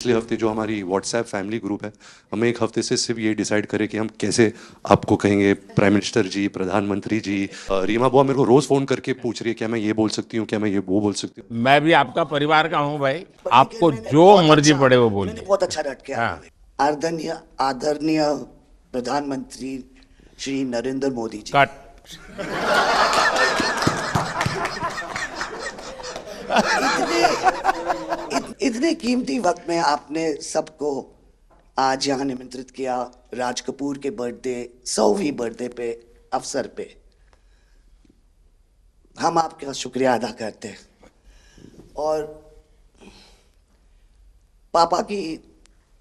पिछले हफ्ते जो हमारी व्हाट्सएप फैमिली ग्रुप है, हमें एक हफ्ते से सिर्फ ये डिसाइड करें कि हम कैसे आपको कहेंगे प्राइम मिनिस्टर जी, प्रधानमंत्री जी। रीमा बुआ मेरे को रोज फोन करके पूछ रही है क्या मैं ये बोल सकती हूँ, क्या मैं ये वो बोल सकती हूँ। मैं भी आपका परिवार का हूं भाई। पर लेकिन आपको जो मर्जी पड़े वो मैंने बोलिए। बहुत अच्छा रट किया। हाँ। आदरणीय आदरणीय प्रधानमंत्री श्री नरेंद्र मोदी जी, कट। इतने कीमती वक्त में आपने सबको आज यहाँ निमंत्रित किया राज कपूर के बर्थडे 100वीं बर्थडे पे अवसर पे। हम आपका शुक्रिया अदा करते हैं। और पापा की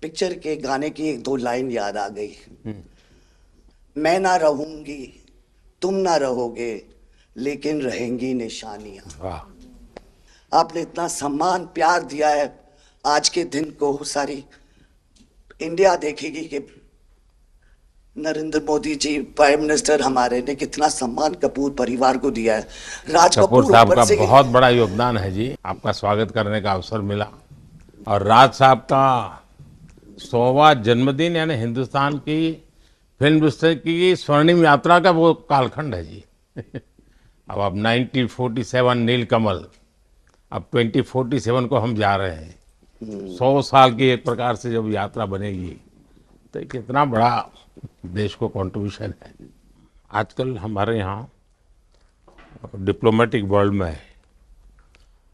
पिक्चर के गाने की एक दो लाइन याद आ गई। मैं ना रहूंगी, तुम ना रहोगे, लेकिन रहेंगी निशानियां। वाह। आपने इतना सम्मान प्यार दिया है, आज के दिन को सारी इंडिया देखेगी कि नरेंद्र मोदी जी प्राइम मिनिस्टर हमारे ने कितना सम्मान कपूर परिवार को दिया है। राज कपूर कपूर साहब ऊपर का से बहुत बड़ा योगदान है जी। आपका स्वागत करने का अवसर मिला और राज साहब का 100वां जन्मदिन यानी हिंदुस्तान की फिल्म इंडस्ट्री की स्वर्णिम यात्रा का वो कालखंड है जी। अब 1947 नीलकमल, अब 2047 को हम जा रहे हैं। 100 साल की एक प्रकार से जब यात्रा बनेगी तो ये कितना बड़ा देश को कंट्रीब्यूशन है। आजकल हमारे यहाँ डिप्लोमेटिक वर्ल्ड में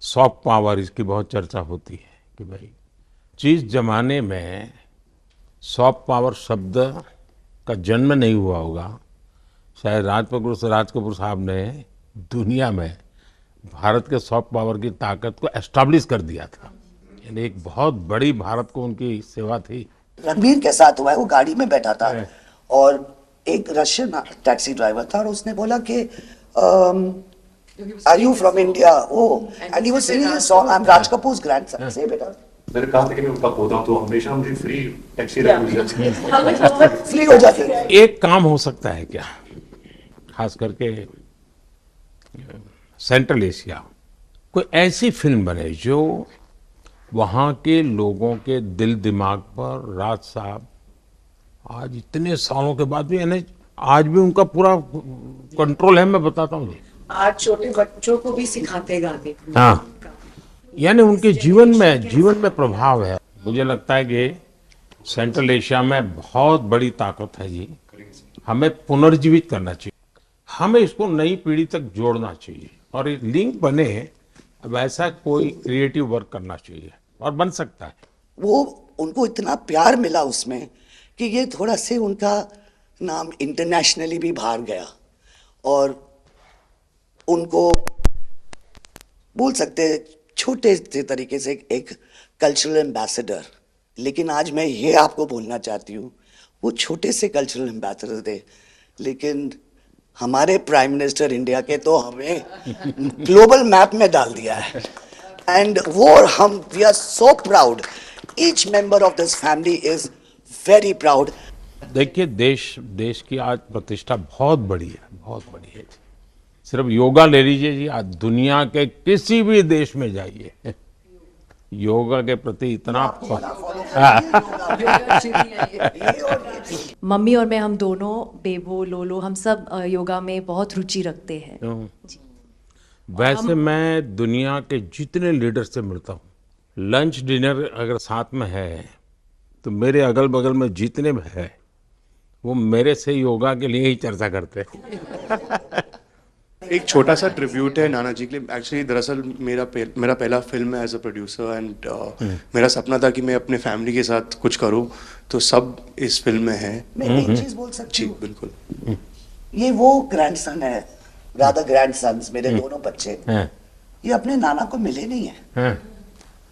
सॉफ्ट पावर इसकी बहुत चर्चा होती है कि भाई जिस जमाने में सॉफ्ट पावर शब्द का जन्म नहीं हुआ होगा, शायद राज कपूर साहब ने दुनिया में भारत के सॉफ्ट पावर की ताकत को एस्टैब्लिश कर दिया था। यानी एक बहुत बड़ी भारत को उनकी सेवा थी। रणबीर के साथ हुआ है, वो गाड़ी में बैठा था और एक रशियन टैक्सी ड्राइवर था और उसने बोला कि are you from India? Oh, and he was singing a song, I am Raj Kapoor's grandson. से बेटा मैंने कहा था कि मैं उनका पोता हूं तो हमेशा मुझे फ्री टैक्सी रखनी चाहिए। फ्री हो जाती है। एक काम हो सकता है क्या, खास करके सेंट्रल एशिया, कोई ऐसी फिल्म बने जो वहाँ के लोगों के दिल दिमाग पर राज साहब आज इतने सालों के बाद भी, यानी आज भी उनका पूरा कंट्रोल है। मैं बताता हूँ। आज छोटे बच्चों को भी सिखाते गाने। हाँ, यानी उनके जीवन में प्रभाव है। मुझे लगता है कि सेंट्रल एशिया में बहुत बड़ी ताकत है जी। हमें पुनर्जीवित करना चाहिए, हमें इसको नई पीढ़ी तक जोड़ना चाहिए और एक लिंक बने। अब ऐसा कोई क्रिएटिव वर्क करना चाहिए और बन सकता है। वो उनको इतना प्यार मिला उसमें कि ये थोड़ा से उनका नाम इंटरनेशनली भी बाहर गया और उनको बोल सकते हैं छोटे से तरीके से एक कल्चरल एम्बेसडर। लेकिन आज मैं ये आपको बोलना चाहती हूँ, वो छोटे से कल्चरल एम्बेसडर थे, लेकिन हमारे प्राइम मिनिस्टर इंडिया के तो हमें ग्लोबल मैप में डाल दिया है। एंड वो हम we are so proud, each member of this family is very proud. देखिए, देश की आज प्रतिष्ठा बहुत बड़ी है, बहुत बड़ी है। सिर्फ योगा ले लीजिए जी, आज दुनिया के किसी भी देश में जाइए, योगा के प्रति इतना मम्मी और मैं, हम दोनों, बेबो लोलो, हम सब योगा में बहुत रुचि रखते हैं। वैसे मैं दुनिया के जितने लीडर से मिलता हूँ, लंच डिनर अगर साथ में है तो मेरे अगल बगल में जितने भी है वो मेरे से योगा के लिए ही चर्चा करते हैं। एक छोटा सा ट्रिब्यूट है नाना जी के लिए। एक्चुअली दरअसल मेरा पहला फिल्म है एज अ प्रोड्यूसर एंड मेरा सपना था कि मैं अपने फैमिली के साथ कुछ करूं, तो सब इस फिल्म में है। मैं एक चीज बोल सकती जी हूँ, बिल्कुल। ये वो ग्रैंडसन है, रादर ग्रैंडसन्स, मेरे दोनों बच्चे, ये अपने नाना को मिले नहीं है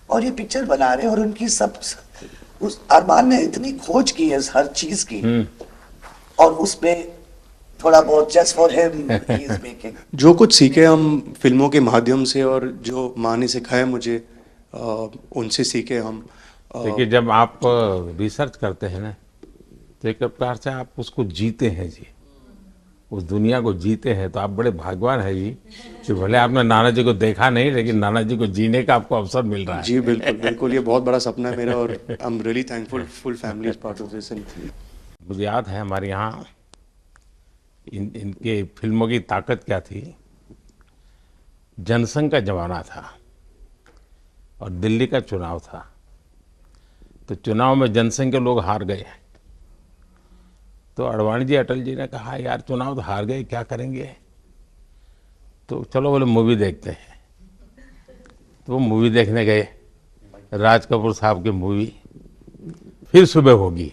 और ये पिक्चर बना रहे हैं और उनकी सब उस अरमान ने इतनी खोज की है हर चीज की और उसमें थोड़ा बहुत just for him he is making. जो कुछ सीखे हम फिल्मों के माध्यम से और जो माँ ने सिखाया मुझे, उनसे सीखे हम। देखिए, जब आप रिसर्च करते हैं ना तो एक प्रकार से आप उसको जीते हैं जी। उस दुनिया को जीते हैं, तो आप बड़े भाग्यवान हैं जी कि भले आपने नाना जी को देखा नहीं, लेकिन नाना जी को जीने का आपको अवसर मिल रहा है। जी बिल्कुल बिल्कुल, ये बहुत बड़ा सपना है मेरा और I am really thankful, full family is part of this. मुझे याद है हमारे यहाँ इनके फिल्मों की ताकत क्या थी। जनसंघ का जमाना था और दिल्ली का चुनाव था, तो चुनाव में जनसंघ के लोग हार गए। तो अडवाणी जी, अटल जी ने कहा यार चुनाव तो हार गए, क्या करेंगे, तो चलो बोले मूवी देखते हैं। तो वो मूवी देखने गए, राज कपूर साहब की मूवी फिर सुबह होगी।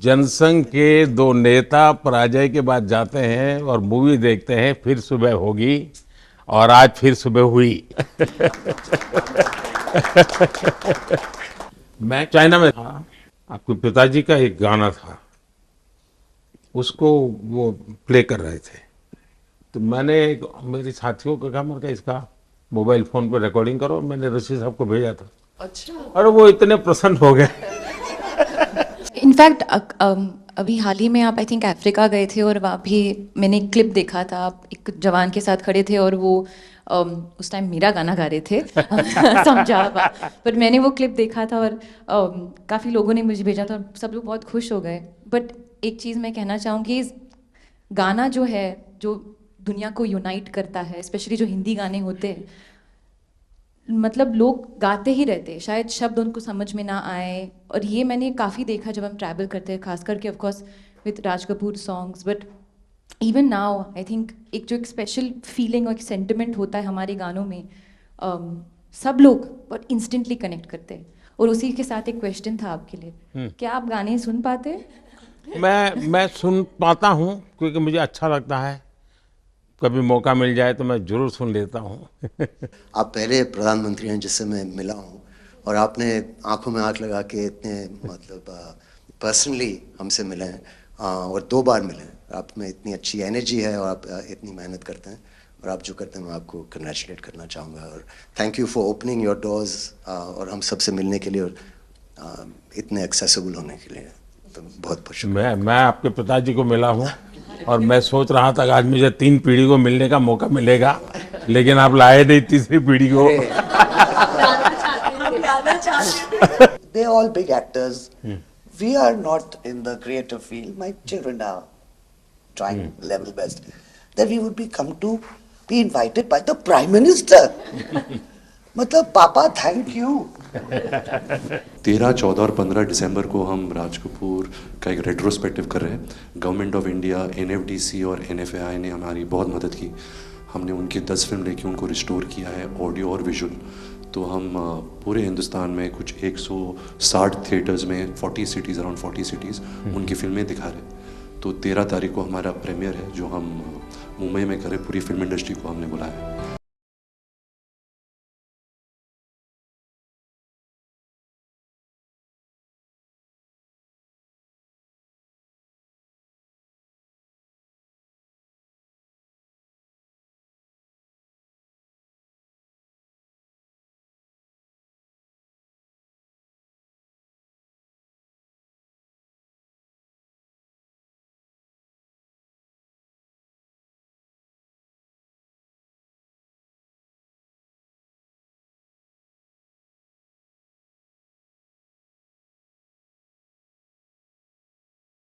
जनसंघ के दो नेता पराजय के बाद जाते हैं और मूवी देखते हैं फिर सुबह होगी, और आज फिर सुबह हुई। मैं चाइना में था, आपके पिताजी का एक गाना था, उसको वो प्ले कर रहे थे। तो मैंने मेरे साथियों को कहा, मैंने कहा इसका मोबाइल फोन पे रिकॉर्डिंग करो। मैंने ऋषि साहब को भेजा था। अच्छा। और वो इतने प्रसन्न हो गए। इनफैक्ट अभी हाल ही में आप आई थिंक अफ्रीका गए थे और वहाँ भी मैंने एक क्लिप देखा था, आप एक जवान के साथ खड़े थे और वो उस टाइम मेरा गाना गा रहे थे। समझा आप, पर मैंने वो क्लिप देखा था और काफ़ी लोगों ने मुझे भेजा था और सब लोग बहुत खुश हो गए। बट एक चीज़ मैं कहना चाहूँगी, गाना जो है जो दुनिया को यूनाइट करता है, स्पेशली जो हिंदी गाने होते हैं, मतलब लोग गाते ही रहते हैं, शायद शब्द उनको समझ में ना आए। और ये मैंने काफ़ी देखा जब हम ट्रैवल करते हैं, खास करके of course with Raj Kapoor songs, but even now I think एक जो एक स्पेशल फीलिंग और एक सेंटिमेंट होता है हमारे गानों में, सब लोग बहुत इंस्टेंटली कनेक्ट करते हैं। और उसी के साथ एक क्वेश्चन था आपके लिए, क्या आप गाने सुन पाते हैं? मैं सुन पाता हूँ, क्योंकि मुझे अच्छा लगता है। कभी मौका मिल जाए तो मैं जरूर सुन लेता हूँ। आप पहले प्रधानमंत्री हैं जिससे मैं मिला हूँ, और आपने आंखों में आंख लगा के इतने मतलब पर्सनली हमसे मिले हैं, और 2 बार मिले हैं। आप में इतनी अच्छी एनर्जी है और आप इतनी मेहनत करते हैं, और आप जो करते हैं मैं आपको कंग्रेचुलेट करना चाहूँगा। और thank you for opening your doors, और हम सबसे मिलने के लिए और इतने एक्सेसिबल होने के लिए, तो बहुत बहुत शुक्रिया। मैं आपके पिताजी को मिला हूँ और मैं सोच रहा था कि आज मुझे 3 पीढ़ी को मिलने का मौका मिलेगा, लेकिन आप लाए नहीं तीसरी पीढ़ी को। They're all big actors. We are not in the creative field. My children are trying level best. That we would be invited by the Prime Minister. मतलब पापा थैंक यू। 13, 14 और 15 दिसंबर को हम राज कपूर का एक रेट्रोस्पेक्टिव कर रहे हैं। गवर्नमेंट ऑफ इंडिया, NFDC और NFAI ने हमारी बहुत मदद की। हमने उनकी 10 फिल्म लेके उनको रिस्टोर किया है, ऑडियो और विजुअल। तो हम पूरे हिंदुस्तान में कुछ 160 थिएटर्स में 40 सिटीज़, अराउंड 40 सिटीज़ उनकी फिल्में दिखा रहे हैं। तो 13 तारीख को हमारा प्रीमियर है, जो हम मुंबई में करें। पूरी फिल्म इंडस्ट्री को हमने बुलाया है।